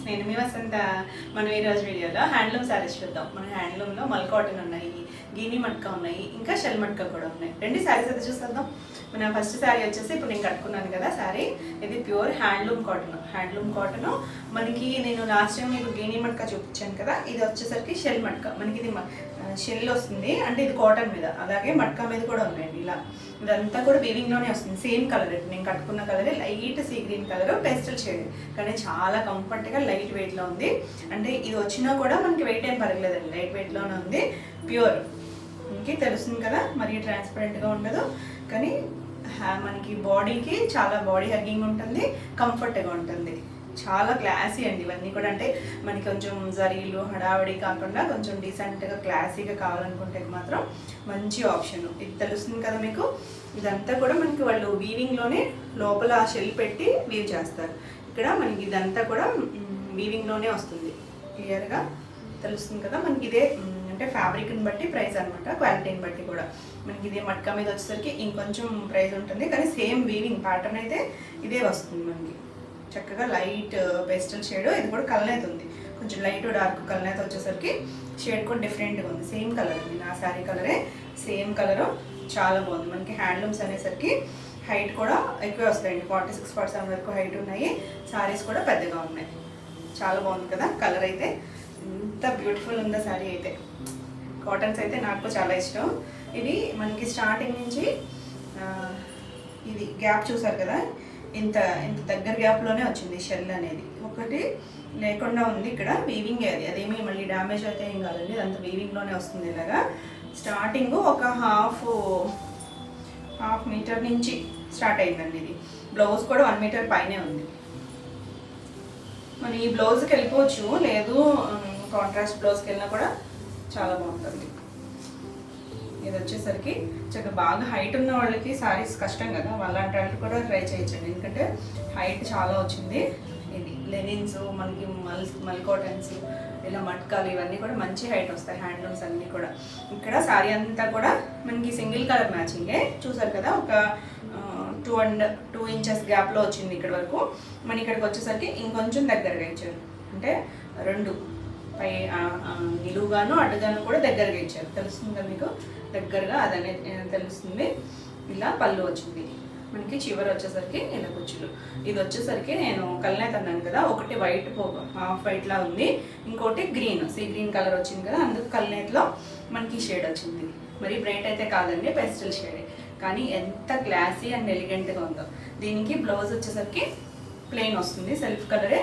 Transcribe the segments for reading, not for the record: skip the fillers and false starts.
నేను మీ వసంత. మనం ఈరోజు వీడియోలో హ్యాండ్లూమ్ శారీస్ చూద్దాం. మన హ్యాండ్లూమ్లో మల్ కాటన్ ఉన్నాయి, గీనీ మట్కా ఉన్నాయి, ఇంకా షెల్ మట్కా కూడా ఉన్నాయి. రెండు శారీస్ అయితే చూసేద్దాం. మన ఫస్ట్ శారీ వచ్చేసి ఇప్పుడు నేను కట్టుకున్నాను కదా శారీ, ఇది ప్యూర్ హ్యాండ్లూమ్ కాటన్. మనకి నేను లాస్ట్ టైం మీకు గీనీ మట్కా చూపించాను కదా, ఇది వచ్చేసరికి షెల్ మట్కా. మనకి ఇది షెల్ వస్తుంది, అంటే ఇది కాటన్ మీద, అలాగే మట్కా మీద కూడా ఉన్నాయండి. ఇలా ఇదంతా కూడా వీవింగ్లోనే వస్తుంది. సేమ్ కలర్, నేను కట్టుకున్న కలరే light sea green colour, pastel shade, కానీ చాలా కంఫర్ట్గా లైట్ వెయిట్లో ఉంది. అంటే ఇది వచ్చినా కూడా మనకి వెయిట్ ఏం పరగలేదండి, లైట్ వెయిట్లోనే ఉంది. ప్యూర్ మనకి తెలుస్తుంది కదా, మరీ ట్రాన్స్పరెంట్గా ఉండదు, కానీ మనకి బాడీకి చాలా బాడీ హగ్గింగ్ ఉంటుంది, కంఫర్ట్గా ఉంటుంది. చాలా క్లాసీ అండి ఇవన్నీ కూడా. అంటే మనకి కొంచెం జరీలు హడావడి కాకుండా కొంచెం డీసెంట్గా క్లాసీగా కావాలనుకుంటే మాత్రం మంచి ఆప్షన్. ఇది తెలుస్తుంది కదా మీకు. ఇదంతా కూడా మనకి వాళ్ళు వీవింగ్లోనే లోపల షెల్ పెట్టి వీవ్ చేస్తారు. ఇక్కడ మనకి ఇదంతా కూడా వీవింగ్లోనే వస్తుంది, క్లియర్గా తెలుస్తుంది కదా. మనకి ఇదే అంటే ఫ్యాబ్రిక్ని బట్టి ప్రైస్ అనమాట, క్వాలిటీని బట్టి కూడా. మనకి ఇదే మట్కా మీద వచ్చేసరికి ఇంకొంచెం ప్రైస్ ఉంటుంది, కానీ సేమ్ వీవింగ్ ప్యాటర్న్ అయితే ఇదే వస్తుంది మనకి. చక్కగా లైట్ పేస్టల్ షేడ్, ఇది కూడా కలనేత ఉంది, కొంచెం లైట్ డార్క్ కలనేత వచ్చేసరికి షేడ్ కూడా డిఫరెంట్గా ఉంది. సేమ్ కలర్ ఉంది, నా శారీ కలరే సేమ్ కలరు, చాలా బాగుంది. మనకి హ్యాండ్లూమ్స్ అనేసరికి హైట్ కూడా ఎక్కువే వస్తాయండి, 46-47 వరకు హైట్ ఉన్నాయి. శారీస్ కూడా పెద్దగా ఉన్నాయి. చాలా బాగుంది కదా కలర్ అయితే. ఎంత బ్యూటిఫుల్ ఉందో శారీ అయితే. కాటన్స్ అయితే నాకు చాలా ఇష్టం. ఇది మనకి స్టార్టింగ్ నుంచి ఇది గ్యాప్ చూసారు కదా, ఇంత ఇంత దగ్గర గ్యాప్లోనే వచ్చింది షెల్ అనేది. ఒకటి లేకుండా ఉంది ఇక్కడ, వీవింగ్ అదేమీ మళ్ళీ డ్యామేజ్ అయితే ఏం కాదండి, అంత వీవింగ్లోనే వస్తుంది. ఇలాగా స్టార్టింగ్ ఒక హాఫ్ మీటర్ నుంచి స్టార్ట్ అయిందండి. ఇది బ్లౌజ్ కూడా 1 మీటర్ పైనే ఉంది. మనం ఈ బ్లౌజ్కి వెళ్ళిపోవచ్చు, లేదు కాంట్రాస్ట్ బ్లౌజ్కి వెళ్ళినా కూడా చాలా బాగుంటుంది. ఇది వచ్చేసరికి చక్కగా బాగా హైట్ ఉన్న వాళ్ళకి సారీస్ కష్టం కదా, వాళ్ళంటి వాళ్ళు కూడా ట్రై చేయొచ్చండి, ఎందుకంటే హైట్ చాలా వచ్చింది. ఇది లెనిన్స్, మనకి మల్ కాటన్స్, ఇలా మట్కాలు, ఇవన్నీ కూడా మంచి హైట్ వస్తాయి. హ్యాండ్లూమ్స్ అన్నీ కూడా. ఇక్కడ శారీ అంతా కూడా మనకి సింగిల్ కలర్ మ్యాచింగే చూసారు కదా, ఒక 2 ఇంచెస్ గ్యాప్లో వచ్చింది ఇక్కడ వరకు. మన ఇక్కడికి వచ్చేసరికి ఇంకొంచెం దగ్గరగా ఇచ్చారు, అంటే 2 పై నిలువుగాను అడ్డుగాను కూడా దగ్గరగా ఇచ్చారు. తెలుస్తుందా మీకు, దగ్గరగా అదనే తెలుస్తుంది. ఇలా పళ్ళు వచ్చింది మనకి, చివరి వచ్చేసరికి ఇలా కుచ్చులు. ఇది వచ్చేసరికి నేను కల్నేత అన్నాను కదా, ఒకటి వైట్ హాఫ్ వైట్ లా ఉంది, ఇంకోటి గ్రీన్ సీ గ్రీన్ కలర్ వచ్చింది కదా, అందుకు కల్నేతలో మనకి షేడ్ వచ్చింది. మరి బ్రైట్ అయితే కాదండి, పెస్టల్ షేడే, కానీ ఎంత క్లాసీ అండ్ ఎలిగెంట్గా ఉందో. దీనికి బ్లౌజ్ వచ్చేసరికి ప్లెయిన్ వస్తుంది, సెల్ఫ్ కలరే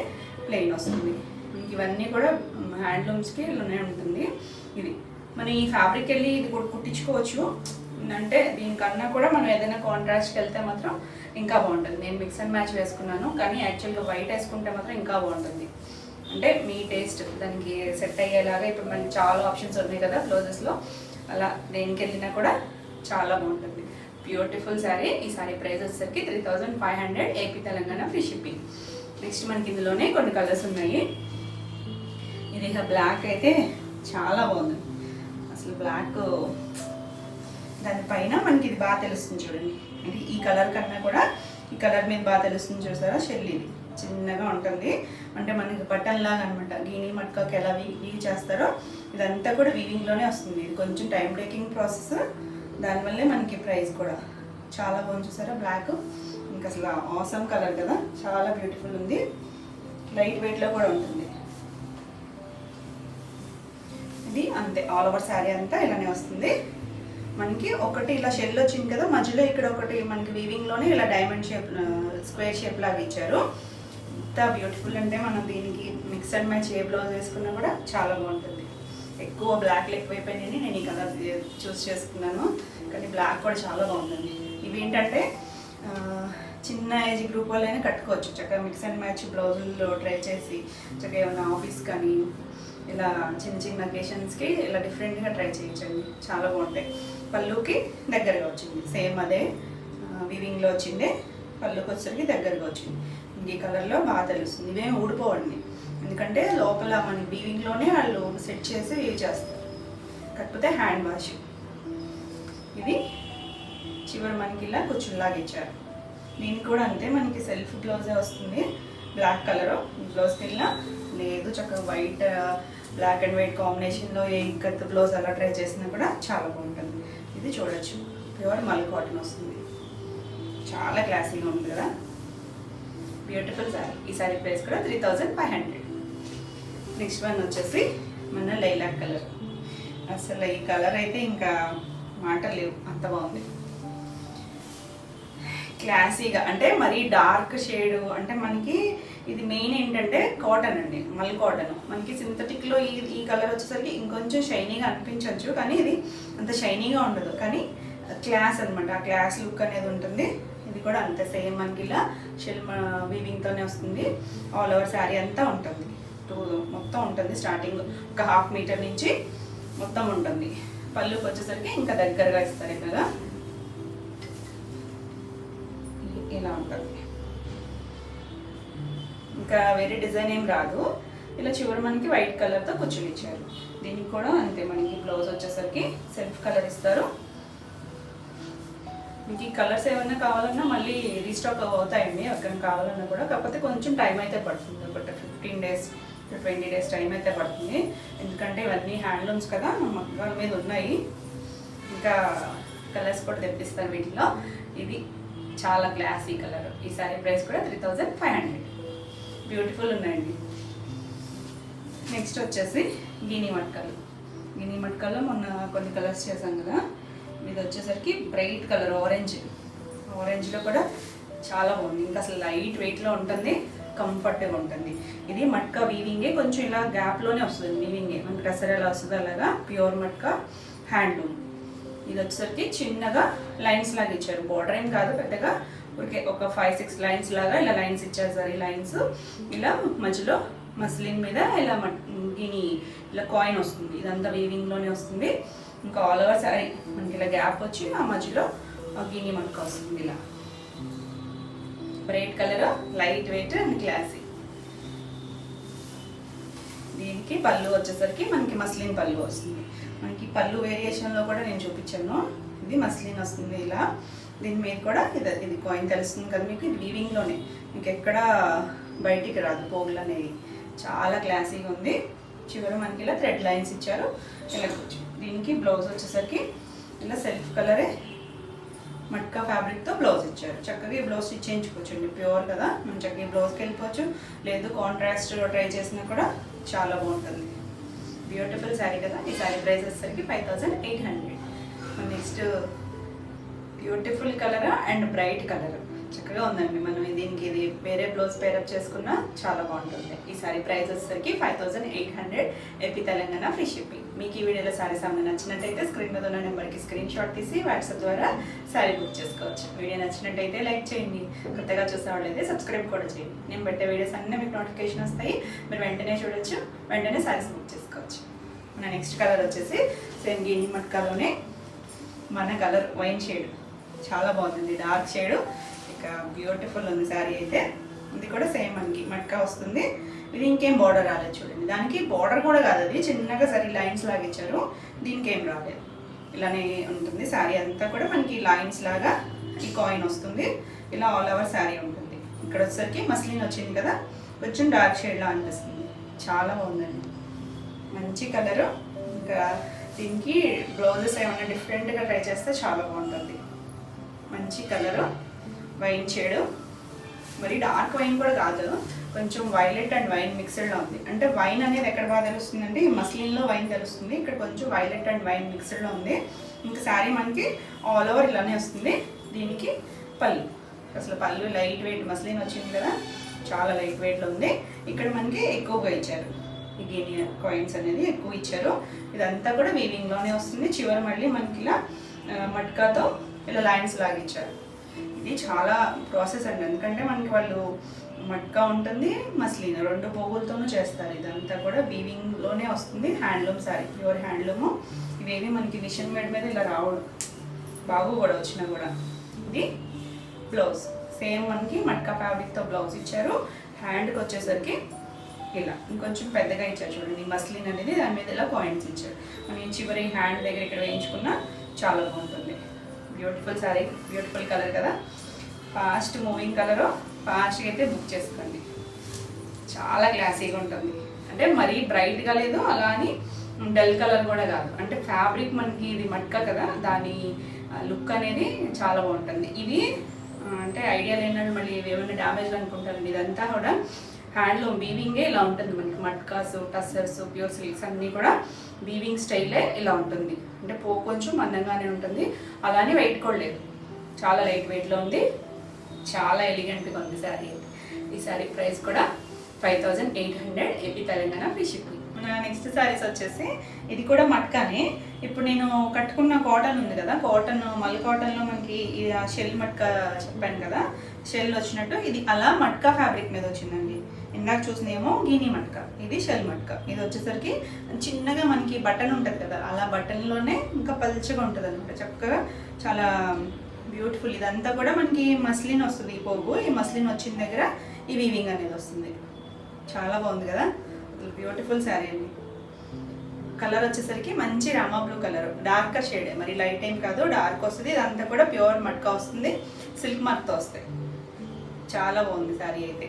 ప్లెయిన్ వస్తుంది. మీకు ఇవన్నీ కూడా హ్యాండ్లూమ్స్కి ఇలానే ఉంటుంది. ఇది మనం ఈ ఫ్యాబ్రిక్ వెళ్ళి ఇది కూడా కుట్టించుకోవచ్చు, అంటే దీనికన్నా కూడా మనం ఏదైనా కాంట్రాస్ట్కి వెళ్తే మాత్రం ఇంకా బాగుంటుంది. నేను మిక్స్ అండ్ మ్యాచ్ వేసుకున్నాను, కానీ యాక్చువల్గా వైట్ వేసుకుంటే మాత్రం ఇంకా బాగుంటుంది. అంటే మీ టేస్ట్ దానికి సెట్ అయ్యేలాగా ఇప్పుడు మనకి చాలా ఆప్షన్స్ ఉన్నాయి కదా బ్లౌజెస్లో, అలా దేనికి వెళ్ళినా కూడా చాలా బాగుంటుంది. బ్యూటిఫుల్ శారీ. ఈ శారీ ప్రైస్ వచ్చేసరికి 3500 AP Telangana free shipping. Next మనకి ఇందులోనే కొన్ని కలర్స్ ఉన్నాయి. ఇది బ్లాక్ అయితే చాలా బాగుంది అసలు. బ్లాక్ దానిపైన మనకి ఇది బాగా తెలుస్తుంది చూడండి, అంటే ఈ కలర్ కన్నా కూడా ఈ కలర్ మీద బాగా తెలుస్తుంది. చూసారా, షెల్ ఇది చిన్నగా ఉంటుంది, అంటే మనకి బటన్ లాగా అనమాట. గీనీ మట్కాకి ఎలా వీవ్ చేస్తారో ఇదంతా కూడా వీవింగ్లోనే వస్తుంది. ఇది కొంచెం టైం టేకింగ్ ప్రాసెస్, దానివల్లే మనకి ప్రైస్ కూడా చాలా బాగుంది. చూసారా బ్లాక్, ఇంకా అసలు ఆసమ్ కలర్ కదా, చాలా బ్యూటిఫుల్ ఉంది. లైట్ వెయిట్లో కూడా ఉంటుంది. ఇది అంతే, ఆల్ ఓవర్ శారీ అంతా ఇలానే వస్తుంది. మనకి ఒకటి ఇలా షెల్ వచ్చింది కదా, మధ్యలో ఇక్కడ ఒకటి మనకి వీవింగ్లోనే ఇలా డైమండ్ షేప్, స్క్వేర్ షేప్ లాగా ఇచ్చారు. ఎంత బ్యూటిఫుల్ అంటే మనం దీనికి mix and match A blouse వేసుకున్నా కూడా చాలా బాగుంటుంది. ఎక్కువ బ్లాక్లు ఎక్కువైపోయినాయి, నేను ఈ కలర్ చూస్ చేసుకున్నాను, కానీ బ్లాక్ కూడా చాలా బాగుంటుంది. ఇవి ఏంటంటే చిన్న ఏజ్ గ్రూప్ వాళ్ళైనా కట్టుకోవచ్చు చక్కగా, మిక్స్ అండ్ మ్యాచ్ బ్లౌజుల్లో ట్రై చేసి చక్కగా ఏమైనా ఆఫీస్ కానీ ఇలా చిన్న చిన్న అకేషన్స్కి ఇలా డిఫరెంట్గా ట్రై చేయించండి, చాలా బాగుంటాయి. పళ్ళుకి దగ్గరగా వచ్చింది, సేమ్ అదే వీవింగ్లో వచ్చిందే, పళ్ళుకి వచ్చేసరికి దగ్గరగా వచ్చింది. ఈ కలర్లో బాగా తెలుస్తుంది. ఇవేమి ఊడిపోవండి, ఎందుకంటే లోపల మన వీవింగ్లోనే వాళ్ళు సెట్ చేసి యూజ్ చేస్తారు, కాకపోతే హ్యాండ్ వాష్. ఇది చివరి మనకి ఇలా కుచ్చుల్లాగా ఇచ్చారు. దీనికి కూడా అంతే, మనకి సెల్ఫ్ బ్లౌజే వస్తుంది, బ్లాక్ కలరు బ్లౌజ్ కింద లేదు, చక్కగా వైట్ బ్లాక్ అండ్ వైట్ కాంబినేషన్లో ఏ ఇక్కత్ బ్లౌజ్ అలా ట్రై చేసినా కూడా చాలా బాగుంటుంది. ఇది చూడొచ్చు, ప్యూర్ మల్ కాటన్ వస్తుంది, చాలా క్లాసీగా ఉంది కదా, బ్యూటిఫుల్ శారీ. ఈ శారీ ప్రైస్ కూడా 3500. నెక్స్ట్ వన్ వచ్చేసి మన లైలాక్ కలర్. అసలు ఈ కలర్ అయితే ఇంకా మాటలు లేవు, అంత బాగుంది. క్లాసీగా అంటే మరీ డార్క్ షేడ్, అంటే మనకి ఇది మెయిన్ ఏంటంటే కాటన్ అండి, మల్ కాటన్. మనకి సింథటిక్లో ఈ కలర్ వచ్చేసరికి ఇంకొంచెం షైనీగా అనిపించవచ్చు, కానీ ఇది అంత షైనీగా ఉండదు, కానీ క్లాస్ అనమాట, ఆ క్లాస్ లుక్ అనేది ఉంటుంది. ఇది కూడా అంతే సేమ్ మనకి ఇలా షెల్ వీవింగ్తోనే వస్తుంది. ఆల్ ఓవర్ శారీ అంతా ఉంటుంది, మొత్తం ఉంటుంది. స్టార్టింగ్ ఒక 1/2 మీటర్ నుంచి మొత్తం ఉంటుంది. పళ్ళుకి వచ్చేసరికి ఇంకా దగ్గరగా ఇస్తారు ఇక్కడ, ఇలా ఉంటుంది. ఇంకా వేరే డిజైన్ ఏం రాదు. ఇలా చివరి మనకి వైట్ కలర్తో కుచ్చులు ఇచ్చారు. దీనికి కూడా అంతే, మనకి బ్లౌజ్ వచ్చేసరికి సెల్ఫ్ కలర్ ఇస్తారు. మీకు ఈ కలర్స్ ఏమైనా కావాలన్నా మళ్ళీ రీస్టాక్ అవుతాయండి ఎక్కడ కావాలన్నా కూడా, కాకపోతే కొంచెం టైం అయితే పడుతుంది, ఒక 15 days to 20 days టైం అయితే పడుతుంది. ఎందుకంటే ఇవన్నీ హ్యాండ్లూమ్స్ కదా, మగ్గాల మీద ఉన్నాయి. ఇంకా కలర్స్ కూడా తెప్పిస్తాను వీటిలో. ఇది చాలా క్లాసీ కలర్. ఈ సారీ ప్రైస్ కూడా 3500. బ్యూటిఫుల్ ఉన్నాయండి. నెక్స్ట్ వచ్చేసి గిని మట్కాలు. గిని మట్కాలో మొన్న కొన్ని కలర్స్ చేశాం కదా, ఇది వచ్చేసరికి బ్రైట్ కలర్ ఆరెంజ్లో కూడా చాలా బాగుంది. ఇంకా అసలు లైట్ వెయిట్లో ఉంటుంది, కంఫర్ట్గా ఉంటుంది. ఇది మట్కా వీవింగే, కొంచెం ఇలా గ్యాప్లోనే వస్తుంది వీవింగే, మనకి డ్రెస్సర్ ఎలా వస్తుందో అలాగా ప్యూర్ మట్కా హ్యాండ్లూమ్. ఇది వచ్చేసరికి చిన్నగా లైన్స్ లాగా ఇచ్చారు, బార్డర్ ఏం కాదు పెద్దగా, ఊరికే ఒక 5-6 లైన్స్ లాగా ఇలా లైన్స్ ఇచ్చారు. సార్ ఈ లైన్స్ ఇలా మధ్యలో మస్లిన్ మీద ఇలా గిని ఇలా కాయిన్ వస్తుంది. ఇదంతా వీవింగ్లోనే వస్తుంది. ఇంకా ఆల్ ఓవర్ సారీ మనకి ఇలా గ్యాప్ వచ్చి ఆ మధ్యలో గిని మట్కా వస్తుంది. ఇలా bright colour, light weight and classy. దీనికి పళ్ళు వచ్చేసరికి మనకి మస్లిన్ పళ్ళు వస్తుంది. మనకి పళ్ళు వేరియేషన్లో కూడా నేను చూపించాను. ఇది మస్లిన్ వస్తుంది ఇలా, దీని మీద కూడా ఇది కాయిన్ తెలుస్తుంది కదా మీకు, ఇది వీవింగ్లోనే, మీకు ఎక్కడ బయటికి రాదు పోగులు అనేవి. చాలా క్లాసీగా ఉంది. చివరి మనకి ఇలా థ్రెడ్ లైన్స్ ఇచ్చారు. ఇలా దీనికి బ్లౌజ్ వచ్చేసరికి ఇలా సెల్ఫ్ కలరే మట్కా ఫ్యాబ్రిక్తో బ్లౌజ్ ఇచ్చారు. చక్కగా ఈ బ్లౌజ్ స్టిచ్ చేయించుకోవచ్చండి, ప్యూర్ కదా, మనం చక్కగా ఈ బ్లౌజ్కి వెళ్ళిపోవచ్చు. లేదు కాంట్రాస్ట్లో ట్రై చేసినా కూడా చాలా బాగుంటుంది. బ్యూటిఫుల్ శారీ కదా. ఈ శారీ ప్రైస్ వచ్చేసరికి 5800. Next beautiful colour and bright colour చక్కగా ఉందండి. మనం దీనికి ఇది వేరే బ్లౌజ్ పేరప్ చేసుకున్నా చాలా బాగుంటుంది. ఈ సారీ ప్రైస్ వచ్చేసరికి 5800, ఏపీ తెలంగాణ, ఫ్రీ షిప్పింగ్. మీకు ఈ వీడియోలో సారీస్ ఏమైనా నచ్చినట్టయితే స్క్రీన్ మీద ఉన్న నెంబర్కి స్క్రీన్ షాట్ తీసి వాట్సాప్ ద్వారా సారీ బుక్ చేసుకోవచ్చు. వీడియో నచ్చినట్టయితే లైక్ చేయండి, కొత్తగా చూసేవాళ్ళైతే సబ్స్క్రైబ్ కూడా చేయండి. నేను పెట్టే వీడియోస్ అన్నీ మీకు నోటిఫికేషన్ వస్తాయి, మీరు వెంటనే చూడొచ్చు, వెంటనే సారీస్ బుక్ చేసుకోవచ్చు. మన నెక్స్ట్ కలర్ వచ్చేసి సేమ్ గిని మట్కాలోనే మన కలర్ వైన్ షేడ్, చాలా బాగుంది, డార్క్ షేడ్. ఇక బ్యూటిఫుల్ ఉంది శారీ అయితే. ఇది కూడా సేమ్ మనకి మట్కా వస్తుంది. ఇది ఇంకేం బార్డర్ రాలేదు చూడండి, దానికి బార్డర్ కూడా కాదు, అది చిన్నగా సరే లైన్స్ లాగా ఇచ్చారు, దీనికి ఏం రాలేదు, ఇలానే ఉంటుంది. శారీ అంతా కూడా మనకి లైన్స్ లాగా ఈ కాయిన్ వస్తుంది. ఇలా ఆల్ ఓవర్ శారీ ఉంటుంది. ఇక్కడ వచ్చేసరికి మస్లిన్ వచ్చింది కదా, కొంచెం డార్క్ షేడ్లా అనిపిస్తుంది. చాలా బాగుందండి, మంచి కలరు. ఇంకా దీనికి బ్లౌజెస్ ఏమైనా డిఫరెంట్గా ట్రై చేస్తే చాలా బాగుంటుంది. మంచి కలరు, వైన్ షేడు, మరి డార్క్ వైన్ కూడా కాదు, కొంచెం వైలెట్ అండ్ వైన్ మిక్స్డ్లో ఉంది. అంటే వైన్ అనేది ఎక్కడ బాగా తెలుస్తుందంటే ఈ మస్లిన్లో వైన్ తెలుస్తుంది, ఇక్కడ కొంచెం వైలెట్ అండ్ వైన్ మిక్స్డ్లో ఉంది. ఇంకా శారీ మనకి ఆల్ ఓవర్ ఇలానే వస్తుంది. దీనికి పళ్ళు, అసలు పళ్ళు లైట్ వెయిట్ మస్లిన్ వచ్చింది కదా, చాలా లైట్ వెయిట్లో ఉంది. ఇక్కడ మనకి ఎక్కువగా ఇచ్చారు, ఈ గిని కాయిన్స్ అనేది ఎక్కువ ఇచ్చారు. ఇదంతా కూడా వీవింగ్లోనే వస్తుంది. చివరి మళ్ళీ మనకి ఇలా మట్కాతో ఇలా లైన్స్ లాగిచ్చారు. ఇది చాలా ప్రాసెస్ అండి, ఎందుకంటే మనకి వాళ్ళు మట్కా ఉంటుంది, మస్లిన్ రెండు పోగులతోనూ చేస్తారు. ఇదంతా కూడా వీవింగ్లోనే వస్తుంది. Handloom sari, pure handloom. ఇవేవి మనకి మిషన్ మేడ్ మీద ఇలా రావడం బాగు కూడా వచ్చినా కూడా. ఇది బ్లౌజ్ సేమ్ మనకి మట్కా ఫ్యాబ్రిక్తో బ్లౌజ్ ఇచ్చారు. హ్యాండ్కి వచ్చేసరికి ఇలా ఇంకొంచెం పెద్దగా ఇచ్చారు చూడండి, మస్లిన్ అనేది దాని మీద ఇలా కాయిన్స్ ఇచ్చారు. మనం చివరి హ్యాండ్ దగ్గర ఇక్కడ వేయించుకున్నా చాలా బాగుంటుంది. బ్యూటిఫుల్ శారీ, బ్యూటిఫుల్ కలర్ కదా, ఫాస్ట్ మూవింగ్ కలరు, ఫాస్ట్గా అయితే బుక్ చేసుకోండి. చాలా క్లాసీగా ఉంటుంది. అంటే మరీ బ్రైట్గా లేదు, అలా అని డల్ కలర్ కూడా కాదు. అంటే ఫ్యాబ్రిక్ మనకి ఇది మట్కా కదా, దాని లుక్ అనేది చాలా బాగుంటుంది. ఇవి అంటే ఐడియా లేనట్టు మళ్ళీ ఇవి ఏమైనా డ్యామేజ్ అనుకుంటారండి. ఇదంతా కూడా హ్యాండ్లూమ్ వీవింగే ఇలా ఉంటుంది. మనకి మట్కాస్, టస్సర్స్, ప్యూర్ సిల్క్స్ అన్నీ కూడా వీవింగ్ స్టైలే ఇలా ఉంటుంది. అంటే కొంచెం మందంగానే ఉంటుంది, అలానే వెయిట్ కూడా లేదు. చాలా లైట్ వెయిట్లో ఉంది, చాలా ఎలిగెంట్గా ఉంది శారీ. ఈ శారీ ప్రైస్ కూడా 5800 ఏపీ తెలంగాణ ఫ్రీ షిప్పింగ్. మన నెక్స్ట్ శారీస్ వచ్చేసి ఇది కూడా మట్కానే. ఇప్పుడు నేను కట్టుకున్న కాటన్ ఉంది కదా, కాటన్ మల్ కాటన్లో మనకి షెల్ మట్కా చెప్పాను కదా, షెల్ వచ్చినట్టు ఇది అలా మట్కా ఫ్యాబ్రిక్ మీద వచ్చిందండి. ఇందాక చూసినేమో గీనీ మట్కా, ఇది షెల్ మట్కా. ఇది వచ్చేసరికి చిన్నగా మనకి బటన్ ఉంటుంది కదా, అలా బటన్లోనే ఇంకా పల్చగా ఉంటుంది అనమాట. చక్కగా చాలా బ్యూటిఫుల్. ఇదంతా కూడా మనకి మస్లిన్ వస్తుంది. ఈ పోగు ఈ మస్లిన్ వచ్చిన దగ్గర ఈ వీవింగ్ అనేది వస్తుంది. చాలా బాగుంది కదా, బ్యూటిఫుల్ శారీ అండి. కలర్ వచ్చేసరికి మంచి Rama blue colour, darker shade, మరి లైట్ ఏం కాదు, డార్క్ వస్తుంది. ఇదంతా కూడా ప్యూర్ మట్కా వస్తుంది, సిల్క్ మార్క్తో వస్తాయి. చాలా బాగుంది శారీ అయితే.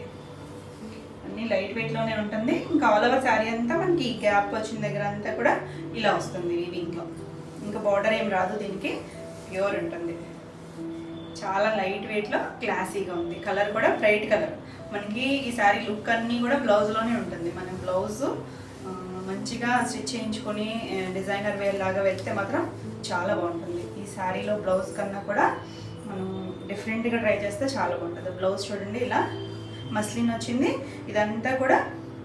అన్నీ లైట్ వెయిట్లోనే ఉంటుంది. ఇంకా ఆల్ ఓవర్ శారీ అంతా మనకి గ్యాప్ వచ్చిన దగ్గర అంతా కూడా ఇలా వస్తుంది వీవింగ్లో. ఇంకా బార్డర్ ఏం రాదు, దీనికి ప్యూర్ ఉంటుంది. చాలా లైట్ వెయిట్లో క్లాసీగా ఉంది. కలర్ కూడా బ్రైట్ కలర్. మనకి ఈ శారీ లుక్ అన్నీ కూడా బ్లౌజ్లోనే ఉంటుంది. మనం బ్లౌజ్ మంచిగా స్టిచ్ చేయించుకొని డిజైనర్ వేర్ లాగా వెళ్తే మాత్రం చాలా బాగుంటుంది. ఈ శారీలో బ్లౌజ్ కన్నా కూడా మనం డిఫరెంట్గా ట్రై చేస్తే చాలా బాగుంటుంది. బ్లౌజ్ చూడండి, ఇలా మస్లిన్ వచ్చింది. ఇదంతా కూడా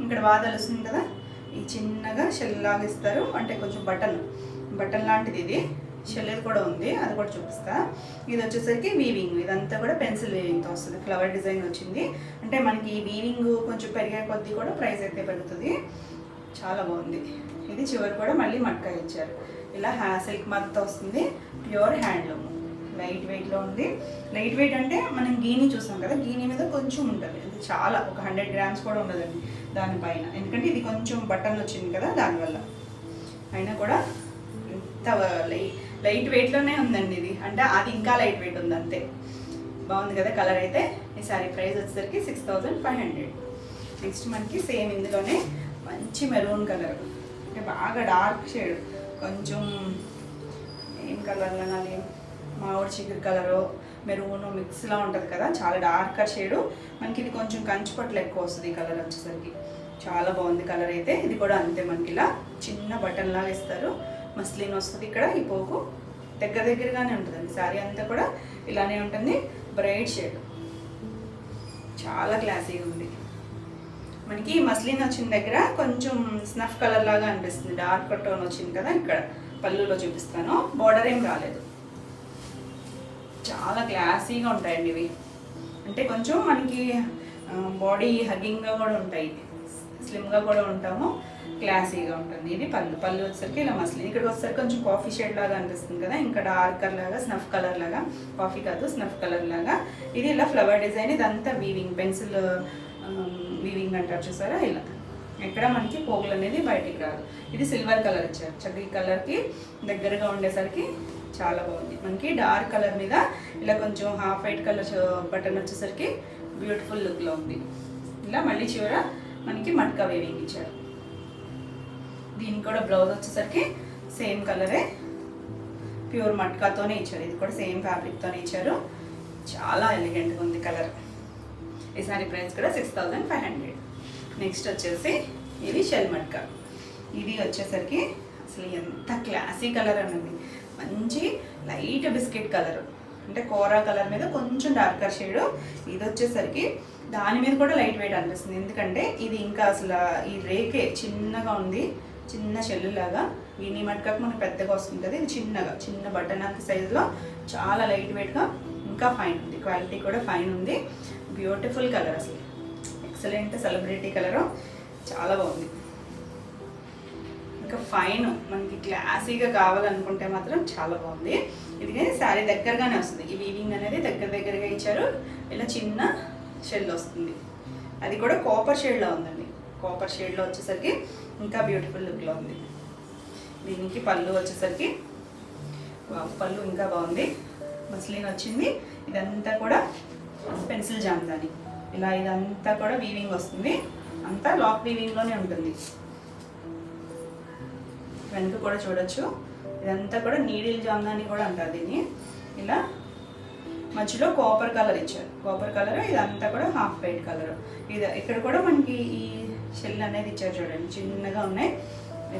ఇక్కడ వాదలు వస్తుంది కదా, ఈ చిన్నగా షెల్ లాగా ఇస్తారు. అంటే కొంచెం బటన్ లాంటిది. ఇది షెల్ కూడా ఉంది, అది కూడా చూపిస్తా. ఇది వచ్చేసరికి వీవింగ్, ఇదంతా కూడా పెన్సిల్ వీవింగ్తో వస్తుంది. ఫ్లవర్ డిజైన్ వచ్చింది. అంటే మనకి ఈ వీవింగ్ కొంచెం పెరిగే కొద్దీ కూడా ప్రైస్ అయితే పెరుగుతుంది. చాలా బాగుంది. ఇది చివరి కూడా మళ్ళీ మట్కా ఇచ్చారు. ఇలా సిల్క్ మార్క్తో వస్తుంది, ప్యూర్ హ్యాండ్లూమ్, లైట్ వెయిట్లో ఉంది. లైట్ వెయిట్ అంటే మనం గీని చూసాం కదా, గీని మీద కొంచెం ఉంటుంది. ఇది చాలా ఒక 100 గ్రామ్స్ కూడా ఉండదండి దానిపైన, ఎందుకంటే ఇది కొంచెం బటన్ వచ్చింది కదా దానివల్ల. అయినా కూడా ఇంత లైట్ వెయిట్లోనే ఉందండి ఇది. అంటే అది ఇంకా లైట్ వెయిట్ ఉంది అంతే. బాగుంది కదా కలర్ అయితే. ఈ శారీ ప్రైస్ వచ్చేసరికి 6500. నెక్స్ట్ మనకి సేమ్ ఇందులోనే మంచి మెరూన్ కలర్, అంటే బాగా డార్క్ షేడ్, కొంచెం ఏం కలర్లో నాది మామిడి చిగురు కలరు మెరూన్ మిక్స్లా ఉంటుంది కదా, చాలా డార్కర్ షేడు. మనకి ఇది కొంచెం కంచుపట్లు ఎక్కువ వస్తుంది ఈ కలర్ వచ్చేసరికి. చాలా బాగుంది కలర్ అయితే. ఇది కూడా అంతే, మనకి ఇలా చిన్న బటన్ లాగా ఇస్తారు. మస్లిన్ వస్తుంది ఇక్కడ. ఈ పోగు దగ్గరగానే ఉంటుందండి. శారీ అంతా కూడా ఇలానే ఉంటుంది. బ్రైట్ షేడ్, చాలా క్లాసీగా ఉంది. మనకి మస్లిన్ వచ్చిన దగ్గర కొంచెం స్నఫ్ కలర్ లాగా అనిపిస్తుంది. డార్క్ టోన్ వచ్చింది కదా, ఇక్కడ పళ్ళులో చూపిస్తాను. బార్డర్ ఏం రాలేదు. చాలా క్లాసీగా ఉంటాయండి ఇవి. అంటే కొంచెం మనకి బాడీ హగ్గింగ్గా కూడా ఉంటాయి, స్లిమ్గా కూడా ఉంటాము, క్లాసీగా ఉంటుంది. ఇది పళ్ళు వచ్చేసరికి ఇలా మస్లిన్. ఇక్కడికి వచ్చేసరికి కొంచెం కాఫీ షేడ్ లాగా అనిపిస్తుంది కదా, ఇంకా డార్కర్ లాగా, స్నఫ్ కలర్ లాగా, కాఫీ కాదు స్నఫ్ కలర్ లాగా. ఇది ఇలా ఫ్లవర్ డిజైన్. ఇదంతా వీవింగ్, పెన్సిల్ వీవింగ్ అంటారు చూసారా, ఇలా ఎక్కడ మనకి పోగులు అనేది బయటికి రాదు. ఇది సిల్వర్ కలర్ ఇచ్చారు. చక్కగా ఈ కలర్కి దగ్గరగా ఉండేసరికి చాలా బాగుంది. మనకి డార్క్ కలర్ మీద ఇలా కొంచెం హాఫ్ వైట్ కలర్ బటన్ వచ్చేసరికి బ్యూటిఫుల్ లుక్లో ఉంది. ఇలా మళ్ళీ చివర మనకి మట్కా వేవింగ్ ఇచ్చారు. దీనికి కూడా బ్లౌజ్ వచ్చేసరికి సేమ్ కలరే, ప్యూర్ మట్కాతోనే ఇచ్చారు. ఇది కూడా సేమ్ ఫ్యాబ్రిక్తోనే ఇచ్చారు. చాలా ఎలిగెంట్గా ఉంది కలర్. ఈ సారీ ప్రైస్ కూడా 6500. నెక్స్ట్ వచ్చేసి ఇది షెల్ మట్కా. ఇది వచ్చేసరికి అసలు ఎంత క్లాసీ కలర్ అన్నది, మంచి లైట్ బిస్కెట్ కలర్, అంటే కోరా కలర్ మీద కొంచెం డార్కర్ షేడ్. ఇది వచ్చేసరికి దాని మీద కూడా లైట్ వెయిట్ అనిపిస్తుంది, ఎందుకంటే ఇది ఇంకా అసలు ఈ రేకే చిన్నగా ఉంది, చిన్న షెల్ లాగా. ఈ మట్కాకు మనకు పెద్దగా వస్తుంది కదా, ఇది చిన్న బటన్ అంత సైజులో చాలా లైట్ వెయిట్గా, ఇంకా ఫైన్ ఉంది. క్వాలిటీ కూడా ఫైన్ ఉంది. బ్యూటిఫుల్ కలర్, అసలు ఎక్సలెంట్ సెలబ్రిటీ కలరు, చాలా బాగుంది. ఇంకా ఫైన్ మనకి క్లాసీగా కావాలనుకుంటే మాత్రం చాలా బాగుంది. ఇది శారీ దగ్గరగానే వస్తుంది. ఈ వీవింగ్ అనేది దగ్గరగా ఇచ్చారు. ఇలా చిన్న షెల్ వస్తుంది, అది కూడా కాపర్ షేడ్లో ఉందండి. కాపర్ షేడ్లో వచ్చేసరికి ఇంకా బ్యూటిఫుల్ లుక్లో ఉంది. దీనికి పళ్ళు వచ్చేసరికి పళ్ళు ఇంకా బాగుంది. మస్లిన్ వచ్చింది. ఇదంతా కూడా పెన్సిల్ జామ్దాని, ఇలా ఇదంతా కూడా వీవింగ్ వస్తుంది. అంతా లాక్ వీవింగ్లోనే ఉంటుంది. వెనుక కూడా చూడొచ్చు, ఇదంతా కూడా నీడిల్ జామ్దాని కూడా అంటారు దీన్ని. ఇలా మధ్యలో కాపర్ కలర్ ఇచ్చారు, కాపర్ కలర్, ఇదంతా కూడా హాఫ్ వైట్ కలర్. ఇది ఇక్కడ కూడా మనకి ఈ షెల్ అనేది ఇచ్చారు చూడండి, చిన్నగా ఉన్నాయి.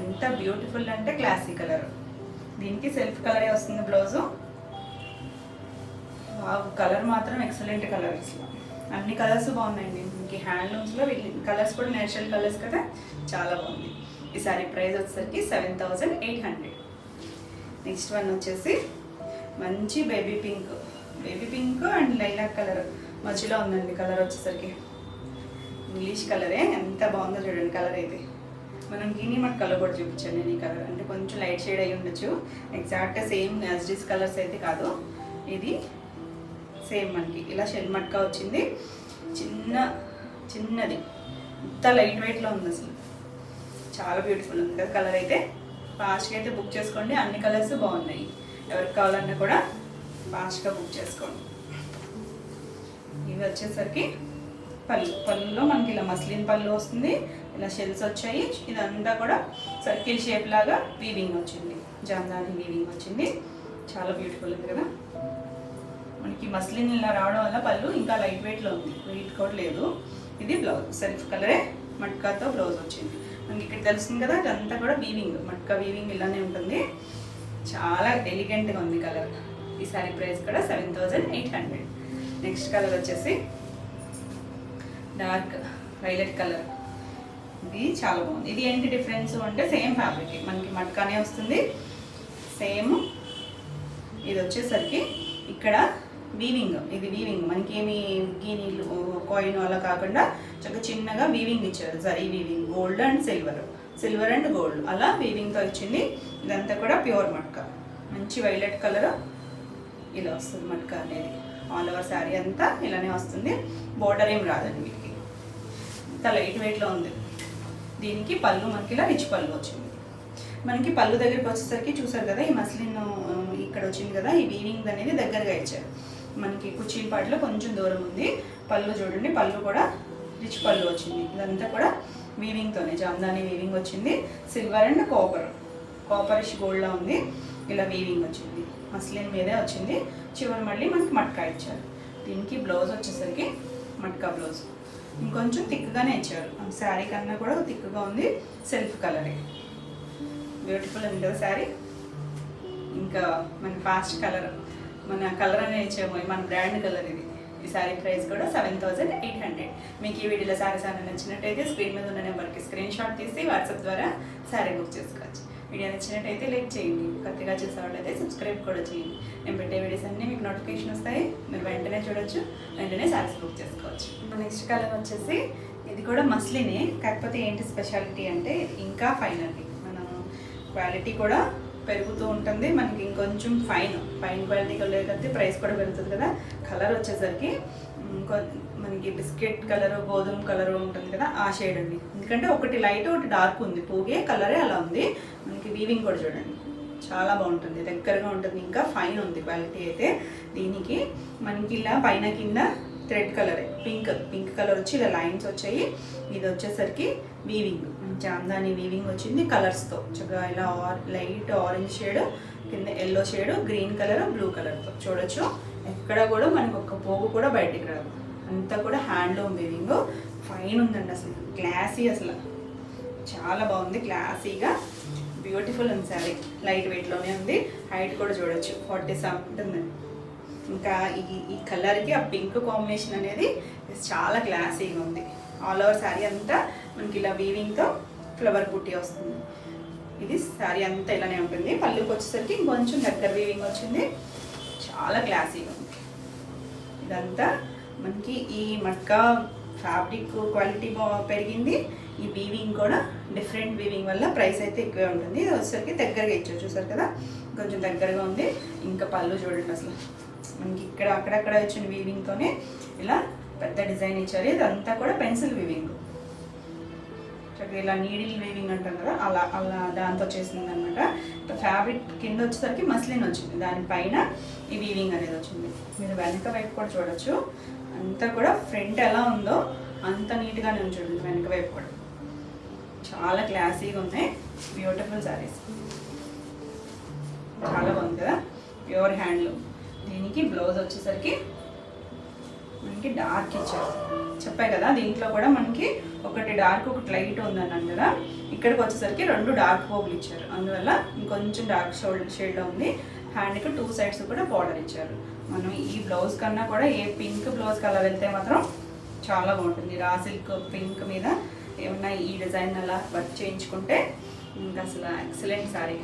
ఎంత బ్యూటిఫుల్ అంటే క్లాసీ కలర్. దీనికి సెల్ఫ్ కలరే వస్తుంది బ్లౌజు. కలర్ మాత్రం ఎక్సలెంట్ కలర్. అసలు అన్ని కలర్స్ బాగున్నాయండి. మనకి హ్యాండ్లూమ్స్లో వీళ్ళ కలర్స్ కూడా నేచురల్ కలర్స్ కదా, చాలా బాగుంది. ఈ సారీ ప్రైస్ వచ్చేసరికి 7800. నెక్స్ట్ వన్ వచ్చేసి మంచి baby pink and lilac colour మధ్యలో ఉందండి. కలర్ వచ్చేసరికి ఇంగ్లీష్ కలరే, ఎంత బాగుందో చూడండి కలర్ అయితే. మనం గిని మట్ కలర్ కూడా చూపించాను నేను. ఈ కలర్ అంటే కొంచెం లైట్ షేడ్ అయ్యి ఉండొచ్చు, ఎగ్జాక్ట్గా సేమ్ యాజ్డీస్ కలర్స్ అయితే కాదు. ఇది సేమ్ మనకి ఇలా షెల్ మట్కా వచ్చింది, చిన్నది, ఇంత లైట్ వెయిట్లో ఉంది. అసలు చాలా బ్యూటిఫుల్ ఉంది కదా కలర్ అయితే. ఫాస్ట్గా అయితే బుక్ చేసుకోండి, అన్ని కలర్స్ బాగున్నాయి. ఎవరికి కావాలన్నా కూడా ఫాస్ట్గా బుక్ చేసుకోండి. ఇవి వచ్చేసరికి పళ్ళులో మనకి ఇలా మస్లిన్ పళ్ళు వస్తుంది, ఇలా షెల్స్ వచ్చాయి. ఇదంతా కూడా సర్కిల్ షేప్ లాగా వీవింగ్ వచ్చింది, జామ్దాని వీవింగ్ వచ్చింది. చాలా బ్యూటిఫుల్ ఉంది కదా. మనకి మస్లిన్ ఇలా రావడం వల్ల పళ్ళు ఇంకా లైట్ వెయిట్లో ఉంది, వెయిట్ కూడా లేదు. ఇది బ్లౌజ్ సెల్ఫ్ కలరే మట్కాతో బ్లౌజ్ వచ్చింది. మనకి ఇక్కడ తెలుస్తుంది కదా, ఇదంతా కూడా వీవింగ్, మట్కా వీవింగ్ ఇలానే ఉంటుంది. చాలా ఎలిగెంట్గా ఉంది కలర్. ఈ సారీ ప్రైస్ కూడా 7800. నెక్స్ట్ కలర్ వచ్చేసి డార్క్ వైలెట్ కలర్. ఇది చాలా బాగుంది. ఇది ఏంటి డిఫరెన్స్ అంటే సేమ్ ఫ్యాబ్రిక్, మనకి మట్కానే వస్తుంది సేమ్. ఇది వచ్చేసరికి ఇక్కడ వీవింగ్, ఇది వీవింగ్ మనకి ఏమి గీనీలు కాయిన్ అలా కాకుండా చక్కగా చిన్నగా వీవింగ్ ఇచ్చారు. Zari weaving, gold and silver and gold అలా వీవింగ్తో ఇచ్చింది. ఇదంతా కూడా ప్యూర్ మట్కా, మంచి వైలెట్ కలర్ ఇలా వస్తుంది మట్కా అనేది. ఆల్ ఓవర్ శారీ అంతా ఇలానే వస్తుంది, బోర్డర్ ఏం రాదండి వీటికి. ఇంత లైట్ వెయిట్లో ఉంది. దీనికి పళ్ళు మనకి ఇలా రిచ్ పళ్ళు వచ్చింది. మనకి పళ్ళు దగ్గరికి వచ్చేసరికి చూసారు కదా, ఈ మస్లిన్ ఇక్కడ వచ్చింది కదా, ఈ వీవింగ్ అనేది దగ్గరగా ఇచ్చారు. మనకి కుర్చీ పాటలో కొంచెం దూరం ఉంది. పళ్ళు చూడండి, పళ్ళు కూడా రిచ్ పళ్ళు వచ్చింది. ఇదంతా కూడా వీవింగ్తోనే, జామ్దాని వీవింగ్ వచ్చింది. సిల్వర్ అండ్ కాపరిష్ గోల్డ్లా ఉంది. ఇలా వీవింగ్ వచ్చింది, మస్లిన్ మీదే వచ్చింది. చివరి మళ్ళీ మనకి మట్కా ఇచ్చారు. దీనికి బ్లౌజ్ వచ్చేసరికి మట్కా బ్లౌజ్ ఇంకొంచెం థిక్గానే ఇచ్చారు. శారీ కన్నా కూడా థిక్గా ఉంది, సెల్ఫ్ కలరే. బ్యూటిఫుల్ ఉంది కదా శారీ. ఇంకా మన ఫాస్ట్ కలర్, మన కలర్ అనేది ఇచ్చాము, మన బ్రాండ్ కలర్ ఇది. ఈ శారీ ప్రైస్ కూడా 7800. మీకు ఈ వీడియోలో శారీస్ అనేది నచ్చినట్టయితే స్క్రీన్ మీద ఉన్న నెంబర్కి స్క్రీన్ షాట్ తీసి వాట్సాప్ ద్వారా శారీ బుక్ చేసుకోవచ్చు. వీడియో నచ్చినట్టయితే లైక్ చేయండి, కొత్తగా చూసేవాళ్ళైతే సబ్స్క్రైబ్ కూడా చేయండి. నేను పెట్టే వీడియోస్ అన్నీ మీకు నోటిఫికేషన్ వస్తాయి, మీరు వెంటనే చూడొచ్చు, వెంటనే శారీస్ బుక్ చేసుకోవచ్చు. నెక్స్ట్ కలర్ వచ్చేసి ఇది కూడా మస్లినే, కాకపోతే ఏంటి స్పెషాలిటీ అంటే ఇంకా ఫైన్ అండి. మనం క్వాలిటీ కూడా పెరుగుతూ ఉంటుంది, మనకి ఇంకొంచెం ఫైన్ క్వాలిటీ లేకపోతే ప్రైస్ కూడా పెరుగుతుంది కదా. కలర్ వచ్చేసరికి మనకి బిస్కెట్ కలరు, గోధుమ కలరు ఉంటుంది కదా, ఆ షేడ్ అండి. ఎందుకంటే ఒకటి లైట్ ఒకటి డార్క్ ఉంది, పోగే కలరే అలా ఉంది. మనకి వీవింగ్ కూడా చూడండి చాలా బాగుంటుంది, దగ్గరగా ఉంటుంది, ఇంకా ఫైన్ ఉంది క్వాలిటీ అయితే. దీనికి మనకి ఇలా పైన కింద థ్రెడ్ కలరే, పింక్ కలర్ వచ్చి ఇలా లైన్స్ వచ్చాయి. ఇది వచ్చేసరికి వీవింగ్, జామ్దాని వీవింగ్ వచ్చింది కలర్స్తో చక్కగా. ఇలా లైట్ ఆరెంజ్ షేడ్, కింద yellow shade, green colour, blue కలర్తో చూడొచ్చు. ఎక్కడ కూడా మనకు ఒక పోగు కూడా బయటికి రాదు, అంతా కూడా హ్యాండ్లూమ్ వీవింగ్. ఫైన్ ఉందండి, అసలు క్లాసీ, అసలు చాలా బాగుంది, క్లాసీగా బ్యూటిఫుల్ ఉంది శారీ. లైట్ వెయిట్లోనే ఉంది. హైట్ కూడా చూడొచ్చు 47 ఉంటుంది. ఇంకా ఈ కలర్కి ఆ పింక్ కాంబినేషన్ అనేది చాలా క్లాసీగా ఉంది. ఆల్ ఓవర్ శారీ అంతా మనకి ఇలా వీవింగ్తో ఫ్లవర్ బుట్టి వస్తుంది. ఇది శారీ అంతా ఇలానే ఉంటుంది. పళ్ళుకి వచ్చేసరికి ఇంకొంచెం దగ్గర వీవింగ్ వచ్చింది, చాలా క్లాసీగా ఉంది. ఇదంతా మనకి ఈ మట్కా ఫ్యాబ్రిక్ క్వాలిటీ పెరిగింది, ఈ వీవింగ్ కూడా డిఫరెంట్ వీవింగ్ వల్ల ప్రైస్ అయితే ఎక్కువే ఉంటుంది. ఇది వచ్చేసరికి దగ్గరగా ఇచ్చారు, చూసారు కదా, కొంచెం దగ్గరగా ఉంది. ఇంకా పళ్ళు చూడండి, అసలు మనకి ఇక్కడ అక్కడక్కడ వచ్చిన వీవింగ్తోనే ఇలా పెద్ద డిజైన్ ఇచ్చారు. ఇదంతా కూడా పెన్సిల్ వీవింగ్, ఇలా నీడిల్ వీవింగ్ అంటాం కదా, అలా దాంతో చేసింది అనమాట. ఫ్యాబ్రిక్ కింద వచ్చేసరికి మస్లిన్ వచ్చింది, దానిపైన ఈ వీవింగ్ అనేది వచ్చింది. మీరు వెనక వైపు కూడా చూడొచ్చు, అంతా కూడా ఫ్రంట్ ఎలా ఉందో అంత నీట్గానే ఉంచుంది వెనక వైపు కూడా. చాలా క్లాసీగా ఉన్నాయి, బ్యూటిఫుల్ శారీస్. చాలా బాగుంది కదా, ప్యూర్ హ్యాండ్లూమ్. దీనికి బ్లౌజ్ వచ్చేసరికి మనకి డార్క్ ఇచ్చారు. చెప్పాయి కదా దీంట్లో కూడా మనకి ఒకటి డార్క్ ఒకటి లైట్ ఉందన్నాను కదా, ఇక్కడికి వచ్చేసరికి 2 డార్క్ పోగులు ఇచ్చారు. అందువల్ల ఇంకొంచెం డార్క్ షేడ్లో ఉంది. హ్యాండ్కి 2 సైడ్స్ కూడా బార్డర్ ఇచ్చారు. మనం ఈ బ్లౌజ్ కన్నా కూడా ఏ పింక్ బ్లౌజ్ కలర్ వెళ్తే మాత్రం చాలా బాగుంటుంది. రా సిల్క్ పింక్ మీద ఏమన్నా ఈ డిజైన్ అలా వర్క్ చేయించుకుంటే ఇంకా అసలు ఎక్సలెంట్ శారీ.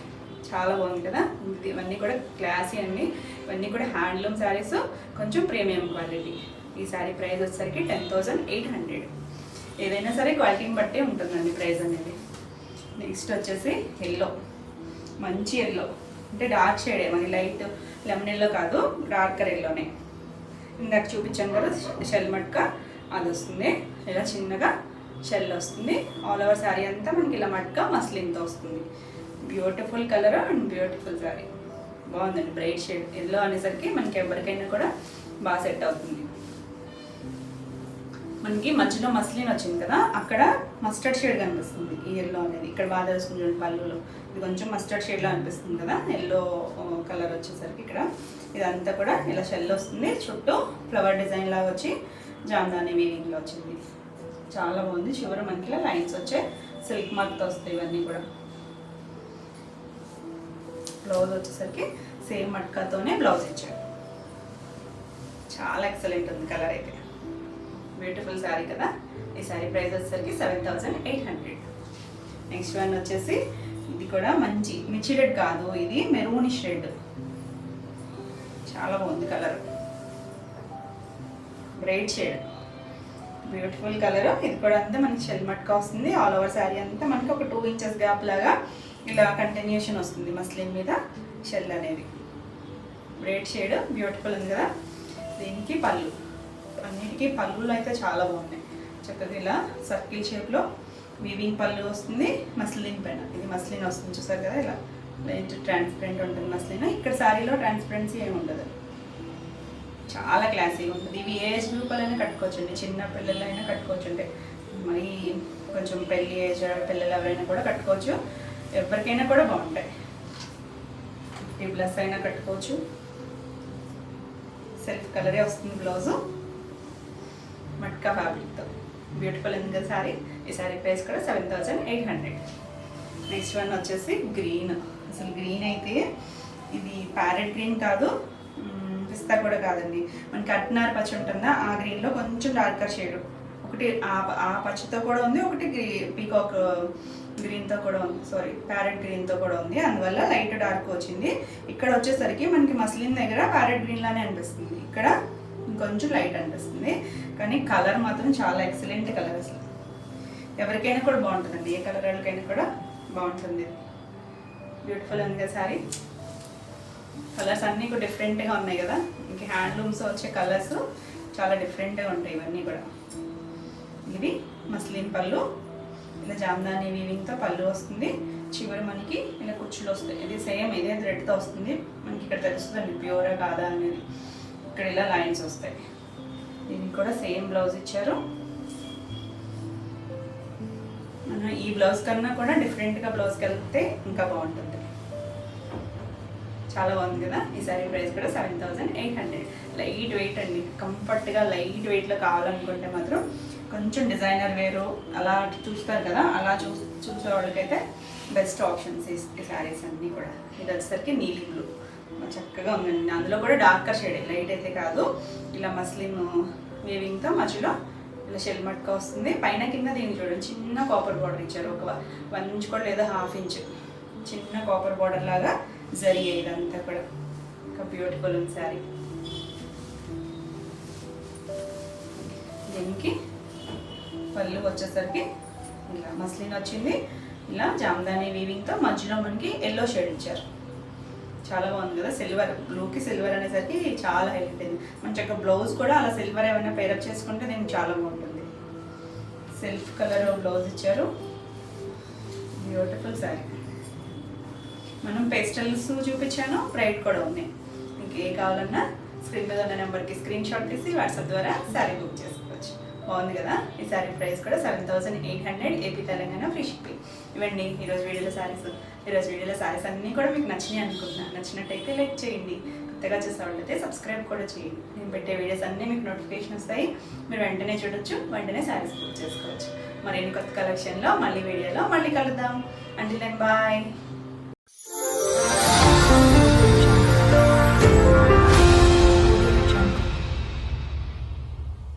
చాలా బాగుంది కదా. ఇవన్నీ కూడా క్లాసీ అండి, ఇవన్నీ కూడా హ్యాండ్లూమ్ శారీస్, కొంచెం ప్రీమియం క్వాలిటీ. ఈ శారీ ప్రైస్ వచ్చేసరికి 10,800. ఏదైనా సరే క్వాలిటీని బట్టే ఉంటుందండి ప్రైస్ అనేది. నెక్స్ట్ వచ్చేసి ఎల్లో, మంచి ఎల్లో, అంటే డార్క్ షేడే, మరి లైట్ లెమన్ ఎల్లో కాదు, డార్కర్ ఎల్లోనే. ఇందాక చూపించాను కదా షెల్ మట్క, అది వస్తుంది. ఇలా చిన్నగా షెల్ వస్తుంది. ఆల్ ఓవర్ శారీ అంతా మనకి ఇలా మట్క మస్లిన్తో వస్తుంది. Beautiful colour and beautiful sari. బాగుందండి, బ్రైట్ షేడ్ ఎల్లో అనేసరికి మనకి ఎవరికైనా కూడా బాగా సెట్ అవుతుంది. మనకి మధ్యలో మస్లిన్ వచ్చింది కదా, అక్కడ మస్టర్డ్ షేడ్ కనిపిస్తుంది ఈ ఎల్లో అనేది. ఇక్కడ బాగా తెలుస్తుంది చూడండి పళ్ళులో, ఇది కొంచెం మస్టర్డ్ షేడ్లో అనిపిస్తుంది కదా ఎల్లో కలర్ వచ్చేసరికి. ఇక్కడ ఇదంతా కూడా ఇలా షెల్ వస్తుంది, చుట్టూ ఫ్లవర్ డిజైన్ లాగా వచ్చి జామ్దాని వీవింగ్లో వచ్చింది. చాలా బాగుంది. చివరి మనకి ఇలా లైన్స్ వచ్చే సిల్క్ మార్క్తో వస్తాయి ఇవన్నీ కూడా. బ్లౌజ్ వచ్చేసరికి సేమ్ మట్కాతోనే బ్లౌజ్ ఇచ్చాడు. చాలా ఎక్సలెంట్ ఉంది కలర్ అయితే. బ్యూటిఫుల్ శారీ కదా. ఈ శారీ ప్రైస్ వచ్చేసరికి 7,800. నెక్స్ట్ వన్ వచ్చేసి ఇది కూడా మంచి మిర్చి రెడ్ కాదు, ఇది మెరూనిష్ రెడ్. చాలా బాగుంది colour, bright shade, beautiful colour. ఇది కూడా అంతా మనకి షెల్ మట్కా వస్తుంది. ఆల్ ఓవర్ శారీ అంతా మనకి ఒక 2 ఇంచెస్ గ్యాప్ లాగా ఇలా కంటిన్యూషన్ వస్తుంది మస్లిన్ మీద షెల్ అనేది. బ్రైట్ షేడ్, బ్యూటిఫుల్ ఉంది కదా. దీనికి పళ్ళు, అన్నిటికీ పళ్ళులు అయితే చాలా బాగున్నాయి. చక్కగా ఇలా సర్కిల్ షేప్లో వీవింగ్ పళ్ళు వస్తుంది. మస్లిన్ పైన ఇది మస్లిన్ వస్తుంది, చూసారు కదా. ఇలా లైట్ ట్రాన్స్పరెంట్ ఉంటుంది మస్లిన్. ఇక్కడ శారీలో ట్రాన్స్పరెన్సీ ఏమి ఉండదు. చాలా క్లాసీగా ఉంటుంది. ఇవి ఏజ్ గ్రూప్ అయినా కట్టుకోవచ్చు అండి, చిన్న పిల్లలైనా కట్టుకోవచ్చు. అంటే మరి కొంచెం పెళ్ళి ఏజ్ పిల్లలు ఎవరైనా కూడా కట్టుకోవచ్చు, ఎవరికైనా కూడా బాగుంటాయి. 50+ అయినా కట్టుకోవచ్చు. సెల్ఫ్ కలరే వస్తుంది బ్లౌజు, మట్కా ఫ్యాబ్రిక్తో. బ్యూటిఫుల్ ఉంది కదా శారీ. ఈ శారీ ప్రైస్ కూడా 7,800. నెక్స్ట్ వన్ వచ్చేసి గ్రీన్. అసలు గ్రీన్ అయితే ఇది ప్యారెట్ గ్రీన్ కాదు, పిస్తా కూడా కాదండి. మనకి అట్నార్ పచ్చ ఉంటుందా, ఆ గ్రీన్లో కొంచెం డార్కర్ షేడ్ ఒకటి ఆ పచ్చతో కూడా ఉంది, ఒకటి పీకాక్ గ్రీన్తో కూడా ఉంది, సారీ ప్యారెట్ గ్రీన్తో కూడా ఉంది. అందువల్ల లైట్ డార్క్ వచ్చింది. ఇక్కడ వచ్చేసరికి మనకి మస్లిన్ దగ్గర ప్యారెట్ గ్రీన్ లానే అనిపిస్తుంది, ఇక్కడ ఇంకొంచెం లైట్ అనిపిస్తుంది. కానీ కలర్ మాత్రం చాలా ఎక్సలెంట్ కలర్. అసలు ఎవరికైనా కూడా బాగుంటుందండి, ఏ కలర్ వాళ్ళకైనా కూడా బాగుంటుంది. బ్యూటిఫుల్ ఉంది కదా శారీ. కలర్స్ అన్నీ కూడా డిఫరెంట్గా ఉన్నాయి కదా. ఇంక హ్యాండ్లూమ్స్ వచ్చే కలర్స్ చాలా డిఫరెంట్గా ఉంటాయి ఇవన్నీ కూడా. ఇది మస్లిన్ పళ్ళు, ఇలా జామ్దాని వీవింగ్తో పళ్ళు వస్తుంది. చివరి మనకి ఇలా కుచ్చులు వస్తాయి. ఇది సేమ్ ఇదే థ్రెడ్తో వస్తుంది. మనకి ఇక్కడ తెలుస్తుందండి ప్యూరా కాదా అనేది. ఇక్కడ ఇలా లైన్స్ వస్తాయి. దీనికి కూడా సేమ్ బ్లౌజ్ ఇచ్చారు. మనం ఈ బ్లౌజ్ కన్నా కూడా డిఫరెంట్గా బ్లౌజ్కి వెళ్తే ఇంకా బాగుంటుంది. చాలా బాగుంది కదా. ఈ సారీ ప్రైస్ కూడా 7,800. లైట్ వెయిట్ అండి, కంఫర్ట్గా లైట్ వెయిట్లో కావాలనుకుంటే మాత్రం కొంచెం డిజైనర్ వేరు అలా చూస్తారు కదా, అలా చూసే వాళ్ళకైతే బెస్ట్ ఆప్షన్స్ ఈ శారీస్ అన్నీ కూడా. ఇది వచ్చేసరికి నీలి బ్లూ, చక్కగా ఉందండి. అందులో కూడా డార్కర్ షేడ్, లైట్ అయితే కాదు. ఇలా మస్లిన్ వీవింగ్తో మధ్యలో ఇలా షెల్ మట్కా వస్తుంది. పైన కింద దీన్ని చూడండి చిన్న కాపర్ బార్డర్ ఇచ్చారు. ఒక 1 ఇంచ్ కూడా లేదా 1/2 ఇంచ్ చిన్న కాపర్ బార్డర్ లాగా జరిగే. ఇదంతా కూడా ఒక బ్యూటిఫుల్ ఉంది శారీ. దీనికి పళ్ళు వచ్చేసరికి ఇలా మస్లిన్ వచ్చింది. ఇలా జామ్దాని వీవింగ్తో మధ్యలో మనకి ఎల్లో షేడ్ ఇచ్చారు. చాలా బాగుంది కదా. సిల్వర్ బ్లూకి సిల్వర్ అనేసరికి చాలా హైలైట్ అయింది. మంచి యొక్క బ్లౌజ్ కూడా అలా సిల్వర్ ఏమైనా పేరప్ చేసుకుంటే దీనికి చాలా బాగుంటుంది. సెల్ఫ్ కలర్ బ్లౌజ్ ఇచ్చారు. బ్యూటిఫుల్ శారీ. మనం పేస్టల్స్ చూపించాను, బ్రైట్ కూడా ఉన్నాయి. మీకు ఏ కావాలన్నా స్క్రీన్ మీద ఉన్న నెంబర్కి స్క్రీన్ షాట్ తీసి వాట్సాప్ ద్వారా శారీ బుక్ చేసుకోవచ్చు. బాగుంది కదా. ఈ శారీ ప్రైస్ కూడా 7,800 ఏపీ తెలంగాణ ఫ్రీ షిప్పింగ్. ఇవ్వండి ఈరోజు వీడియోలో శారీస్ అన్నీ కూడా మీకు నచ్చినాయి అనుకుంటున్నాను. నచ్చినట్టయితే లైక్ చేయండి, కొత్తగా చేసే వాళ్ళైతే సబ్స్క్రైబ్ కూడా చేయండి. నేను పెట్టే వీడియోస్ అన్నీ మీకు నోటిఫికేషన్ వస్తాయి, మీరు వెంటనే చూడొచ్చు, వెంటనే శారీస్ బుక్ చేసుకోవచ్చు. మరిన్ని కొత్త కలెక్షన్లో మళ్ళీ వీడియోలో మళ్ళీ కలుద్దాం. Until then bye.